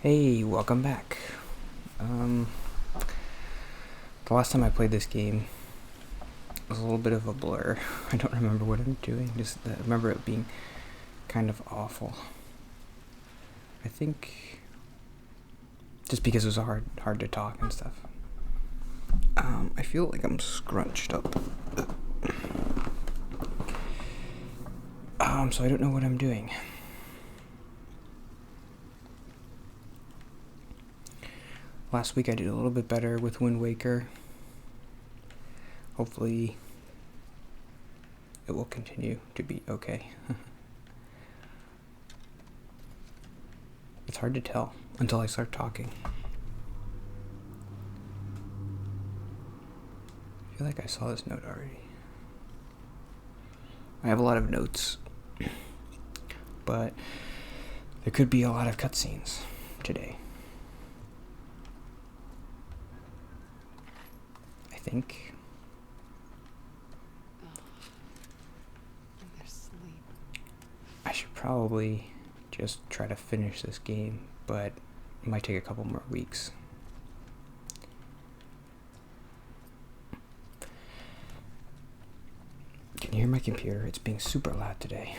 Hey, welcome back. Um, the last time I played this game was a little bit of a blur. I don't remember what I'm doing. Just I remember it being kind of awful. I think just because it was hard to talk and stuff. I feel like I'm scrunched up. So I don't know what I'm doing. Last week I did a little bit better with Wind Waker. Hopefully it will continue to be okay. It's hard to tell until I start talking. I feel like I saw this note already. I have a lot of notes, but there could be a lot of cutscenes today. I think. In their sleep. I should probably just try to finish this game, but it might take a couple more weeks. Can you hear my computer? It's being super loud today.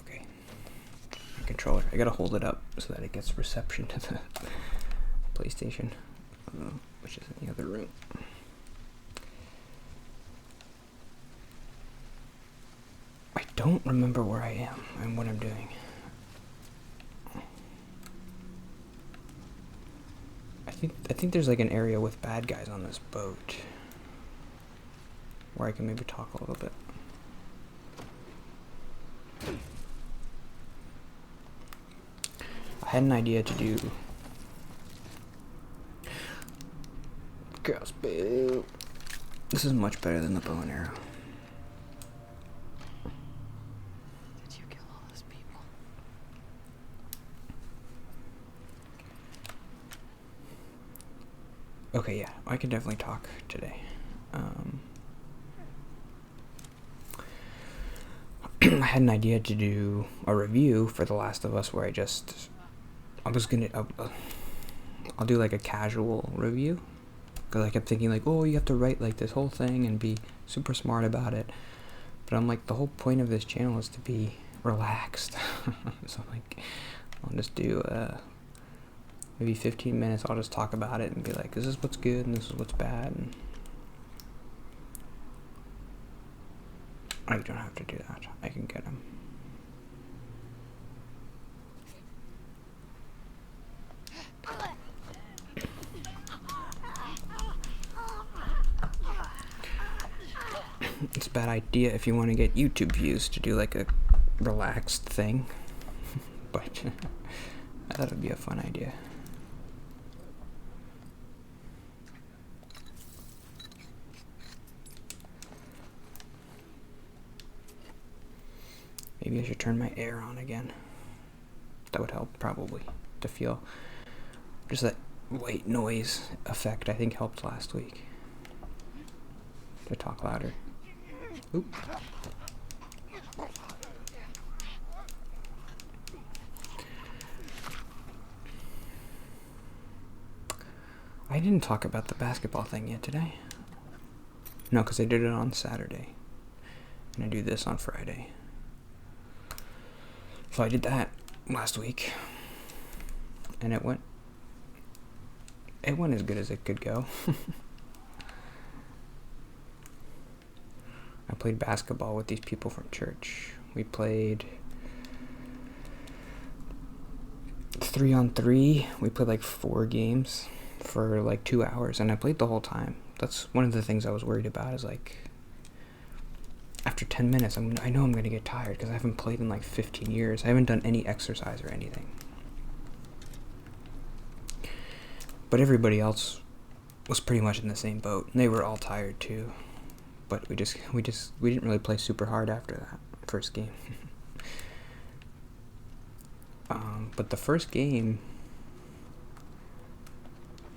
Okay. My controller. I gotta hold it up so that it gets reception to the PlayStation, which is in the other room. I don't remember where I am and what I'm doing. I think there's like an area with bad guys on this boat where I can maybe talk a little bit. I had an idea to do crossbow. This is much better than the bow and arrow. Did you kill all those people? Okay, yeah, I can definitely talk today. I had an idea to do a review for The Last of Us where I'll do like a casual review. Because I kept thinking like, oh, you have to write like this whole thing and be super smart about it. But I'm like, the whole point of this channel is to be relaxed. So I'm like, I'll just do maybe 15 minutes. I'll just talk about it and be like, this is what's good and this is what's bad. And I don't have to do that. I can get them. It's a bad idea if you want to get YouTube views to do like a relaxed thing. But I thought it would be a fun idea. Maybe I should turn my air on again. That would help, probably, to feel just that white noise effect I think helped last week. To talk louder. Oop. I didn't talk about the basketball thing yet, did I? No, because I did it on Saturday. And I do this on Friday. So I did that last week. And it went as good as it could go. I played basketball with these people from church. We played 3-on-3. We played like 4 games for like 2 hours, and I played the whole time. That's one of the things I was worried about, is like after 10 minutes I know I'm gonna get tired because I haven't played in like 15 years. I haven't done any exercise or anything. But everybody else was pretty much in the same boat, and they were all tired too. But we didn't really play super hard after that first game. But the first game,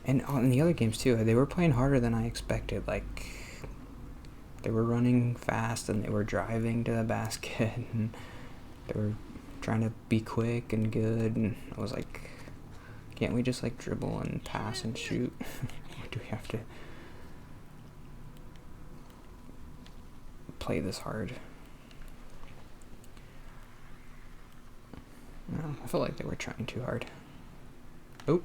And on the other games too, they were playing harder than I expected. Like, they were running fast and they were driving to the basket and they were trying to be quick and good. And I was like, can't we just like dribble and pass and shoot? Why do we have to play this hard? No, I felt like they were trying too hard. Oh.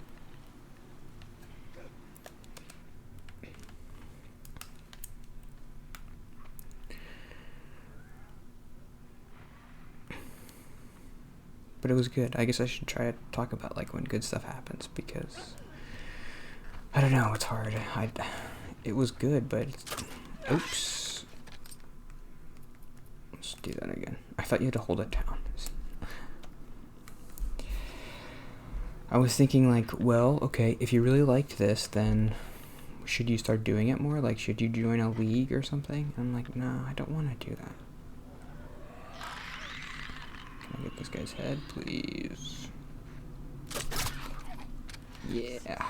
But it was good. I guess I should try to talk about like when good stuff happens, because I don't know, it's hard. It was good, but oops. Let's do that again. I thought you had to hold it down. I was thinking like, well, okay, if you really liked this, then should you start doing it more? Like, should you join a league or something? I'm like, no, I don't want to do that. Can I get this guy's head, please? Yeah.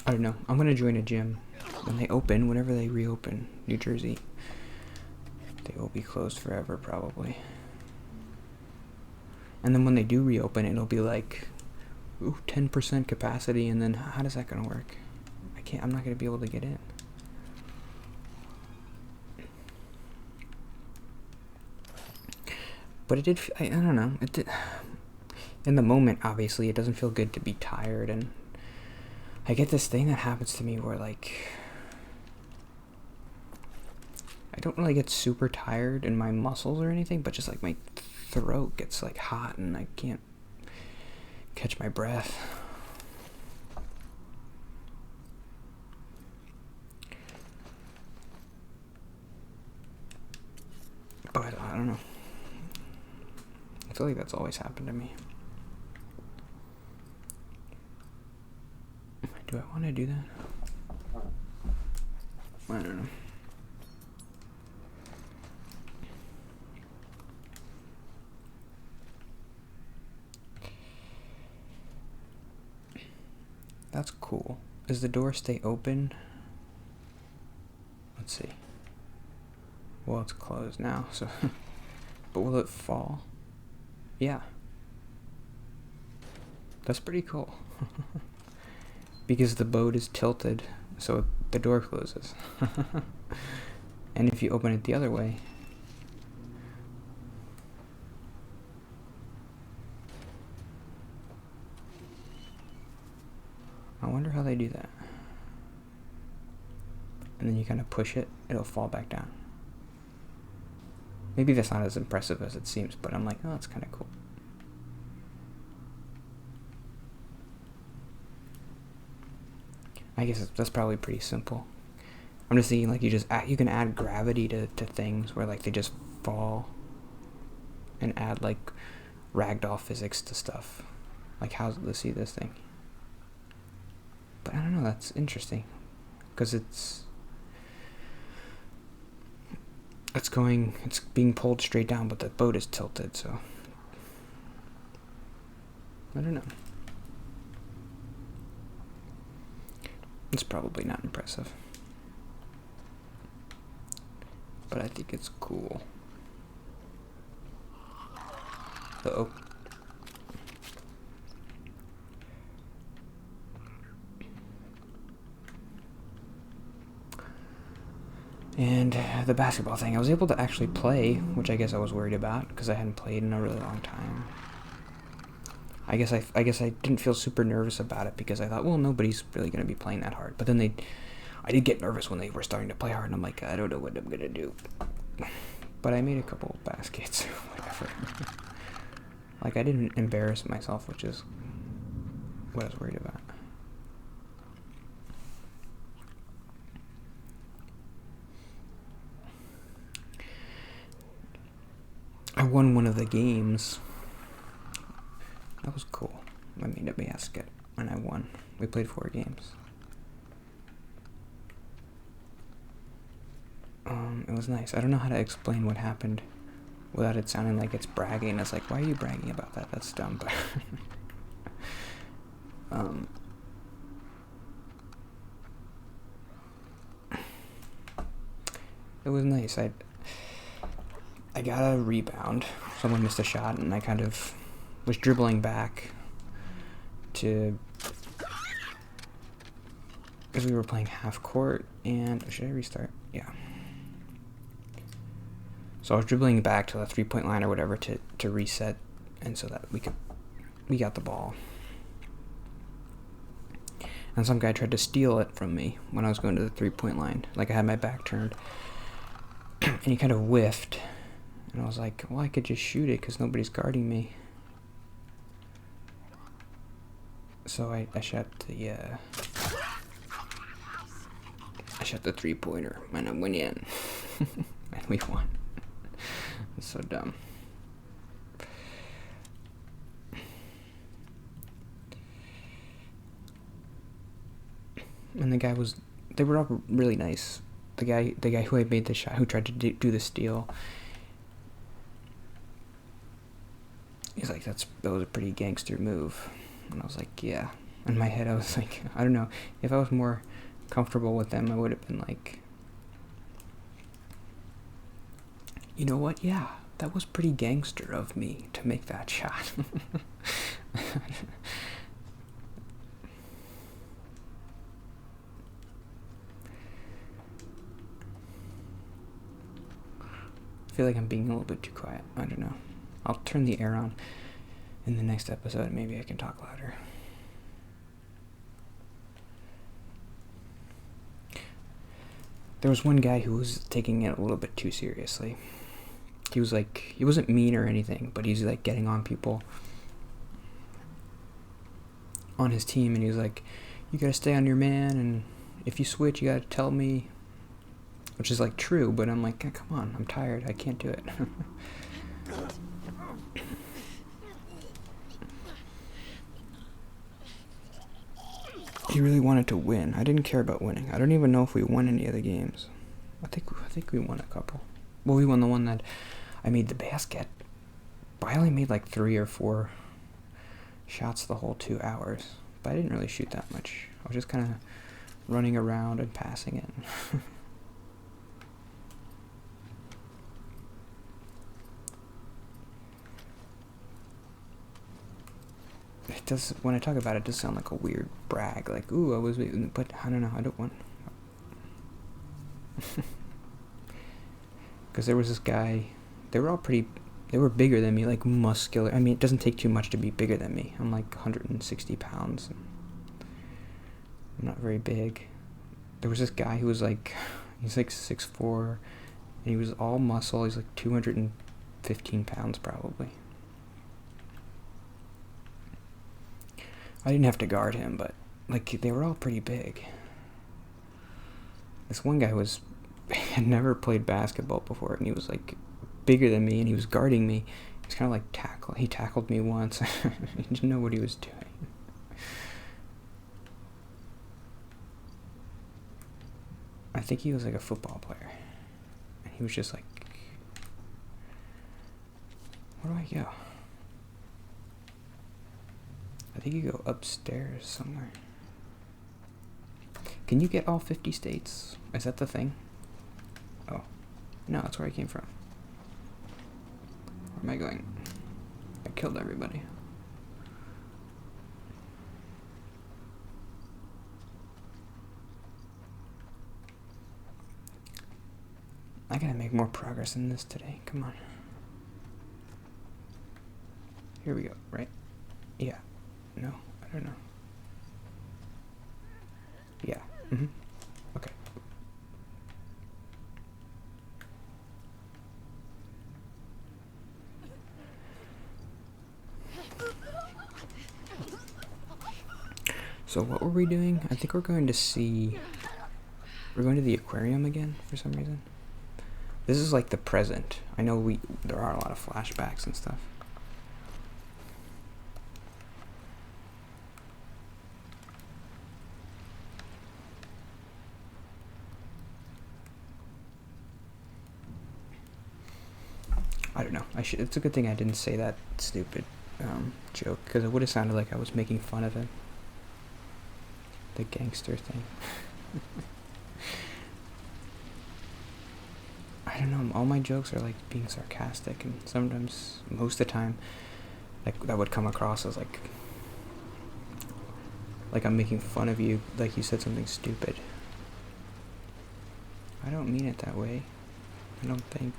I don't know. I'm gonna join a gym when they open, whenever they reopen New Jersey. They will be closed forever, probably. And then when they do reopen, it'll be like, ooh, 10% capacity, and then how does that gonna work? I'm not gonna be able to get in. But it did, I don't know, it did, in the moment, obviously, it doesn't feel good to be tired, and I get this thing that happens to me where, like, I don't really get super tired in my muscles or anything, but just, like, my throat gets, like, hot, and I can't catch my breath. But, I don't know. I feel like that's always happened to me. Do I want to do that? I don't know. That's cool. Does the door stay open? Let's see. Well, it's closed now, so... But will it fall? Yeah. That's pretty cool. Because the boat is tilted, so the door closes. And if you open it the other way... I wonder how they do that. And then you kind of push it, it'll fall back down. Maybe that's not as impressive as it seems, but I'm like, oh, that's kind of cool. I guess that's probably pretty simple. I'm just thinking like you can add gravity to things where like they just fall, and add like ragdoll physics to stuff. Like let's see this thing. But I don't know, that's interesting. Because it's being pulled straight down, but the boat is tilted, so I don't know. It's probably not impressive, but I think it's cool. Uh-oh. And the basketball thing, I was able to actually play, which I guess I was worried about because I hadn't played in a really long time. I guess I didn't feel super nervous about it because I thought, well, nobody's really going to be playing that hard. But then I did get nervous when they were starting to play hard, and I'm like, I don't know what I'm going to do. But I made a couple of baskets, whatever. Like, I didn't embarrass myself, which is what I was worried about. I won one of the games. That was cool. I made a basket, and I won. We played 4 games. It was nice. I don't know how to explain what happened without it sounding like it's bragging. It's like, why are you bragging about that? That's dumb. But it was nice. I got a rebound. Someone missed a shot, and I kind of was dribbling back to, because we were playing half court. And should I restart? Yeah. So I was dribbling back to the 3-point line or whatever to reset, and so that we got the ball. And some guy tried to steal it from me when I was going to the 3-point line. Like, I had my back turned, and he kind of whiffed, and I was like, well, I could just shoot it because nobody's guarding me. So I shot the I shot the 3-pointer, and I went in, and we won. It's so dumb. And they were all really nice. The guy who I made the shot, who tried to do the steal, he's like, that was a pretty gangster move. And I was like, yeah. In my head, I was like, I don't know. If I was more comfortable with them, I would have been like, you know what? Yeah, that was pretty gangster of me to make that shot. I feel like I'm being a little bit too quiet. I don't know. I'll turn the air on in the next episode. Maybe I can talk louder. There was one guy who was taking it a little bit too seriously. He was like, he wasn't mean or anything, but he's like getting on people on his team, and he was like, you gotta stay on your man, and if you switch, you gotta tell me. Which is like true, but I'm like, come on, I'm tired, I can't do it. He really wanted to win. I didn't care about winning. I don't even know if we won any of the games. I think we won a couple. Well, we won the one that I made the basket. But I only made like 3 or 4 shots the whole 2 hours. But I didn't really shoot that much. I was just kind of running around and passing it. It does, when I talk about it, it does sound like a weird brag, like, ooh, I was, but I don't know, I don't want, because there was this guy, they were bigger than me, like muscular. I mean, it doesn't take too much to be bigger than me. I'm like 160 pounds, and I'm not very big. There was this guy who was like, he's like 6'4", and he was all muscle. He's like 215 pounds probably. I didn't have to guard him, but like they were all pretty big. This one guy had never played basketball before, and he was like bigger than me, and he was guarding me. He was kind of like he tackled me once. He didn't know what he was doing. I think he was like a football player, and he was just like, where do I go? I think you go upstairs somewhere. Can you get all 50 states? Is that the thing? Oh. No, that's where I came from. Where am I going? I killed everybody. I gotta make more progress in this today. Come on. Here we go, right? Yeah. No, I don't know. Yeah. Mm-hmm. Okay. So what were we doing? I think we're going to the aquarium again for some reason. This is like the present. I know there are a lot of flashbacks and stuff. I don't know. It's a good thing I didn't say that stupid joke, because it would have sounded like I was making fun of him. The gangster thing. I don't know. All my jokes are like being sarcastic, and sometimes, most of the time, like that would come across as like I'm making fun of you, like you said something stupid. I don't mean it that way. I don't think.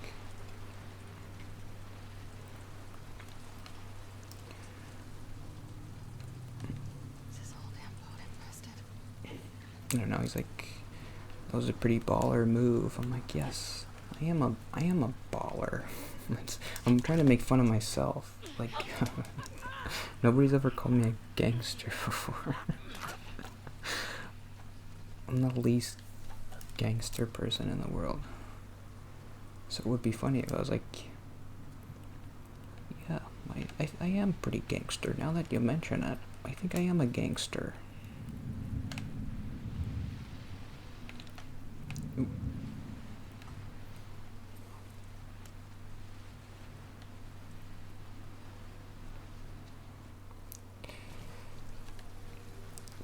Is this whole damn boat infested? I don't know. He's like, that was a pretty baller move. I'm like, yes, I am a baller. I'm trying to make fun of myself. Like, nobody's ever called me a gangster before. I'm the least gangster person in the world. So it would be funny if I was like, yeah, I am pretty gangster. Now that you mention it, I think I am a gangster. Ooh.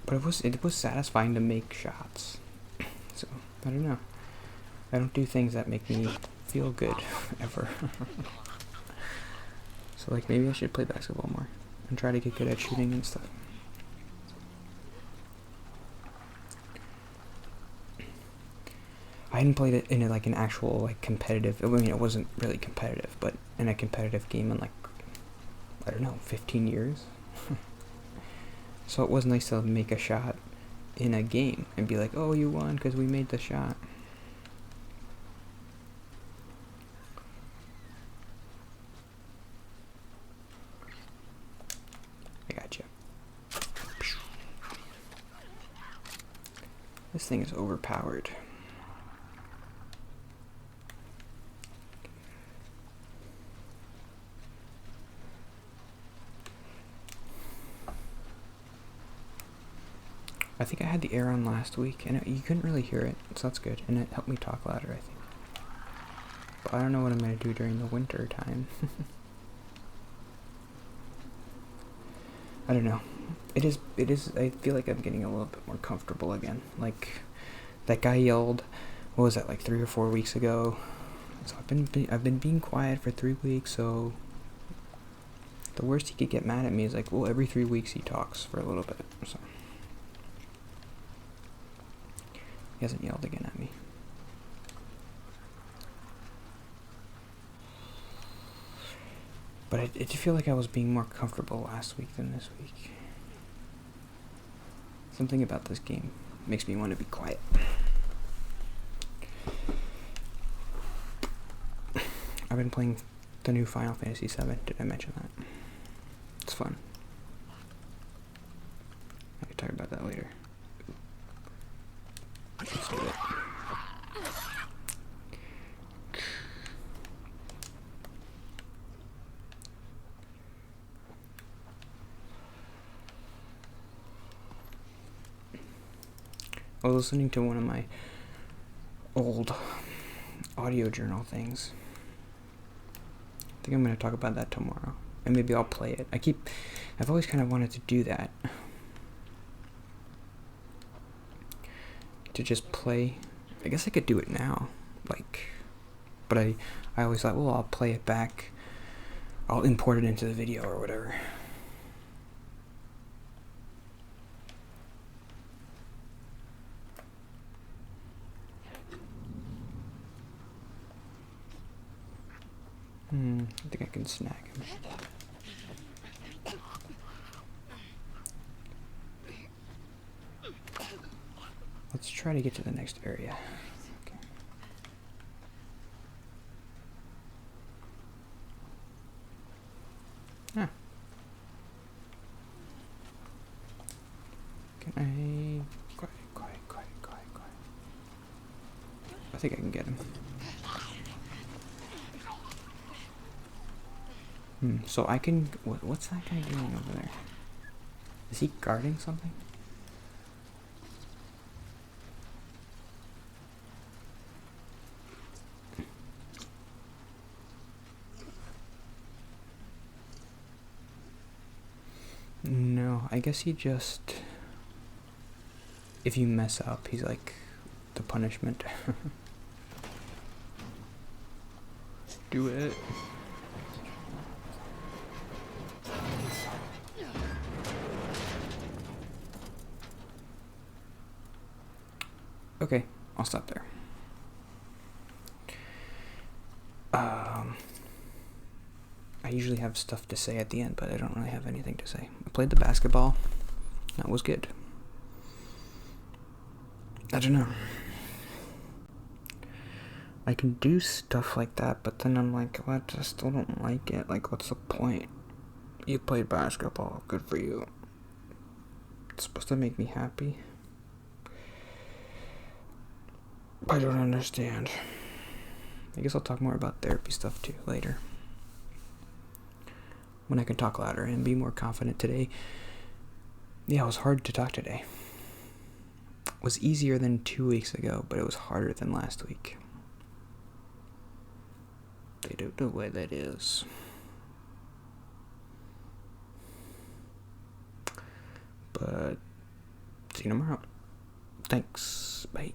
But it was satisfying to make shots. So I don't know. I don't do things that make me feel good ever. So like maybe I should play basketball more and try to get good at shooting and stuff. I hadn't played it in like an actual like competitive. I mean, it wasn't really competitive, but in a competitive game in like, I don't know, 15 years. So it was nice to make a shot in a game and be like, oh, you won because we made the shot. I got you. This thing is overpowered. I think I had the air on last week, and you couldn't really hear it, so that's good. And it helped me talk louder, I think. But I don't know what I'm going to do during the winter time. I don't know. It is, I feel like I'm getting a little bit more comfortable again. Like, that guy yelled, what was that, like 3 or 4 weeks ago? So I've been being quiet for 3 weeks, so the worst he could get mad at me is like, well, every 3 weeks he talks for a little bit, so. He hasn't yelled again at me. But I did feel like I was being more comfortable last week than this week. Something about this game makes me want to be quiet. I've been playing the new Final Fantasy VII. Did I mention that? It's fun. I can talk about that later. Let's do it. I was listening to one of my old audio journal things. I think I'm going to talk about that tomorrow. And maybe I'll play it. I've always kind of wanted to do that. To just play. I guess I could do it now. Like, but I always thought, well, I'll play it back. I'll import it into the video or whatever. I think I can snag him. Let's try to get to the next area. Okay. Ah. Can I... Quiet. I think I can get him. So I can... What's that guy doing over there? Is he guarding something? I guess he just, if you mess up, he's like the punishment. Do it. Okay, I'll stop there. I usually have stuff to say at the end, but I don't really have anything to say. I played the basketball. That was good. I don't know. I can do stuff like that, but then I'm like, what? I still don't like it. Like, what's the point? You played basketball. Good for you. It's supposed to make me happy. I don't understand. I guess I'll talk more about therapy stuff too later. When I can talk louder and be more confident today. Yeah, it was hard to talk today. It was easier than 2 weeks ago, but it was harder than last week. They don't know why that is. But see you tomorrow. Thanks. Bye.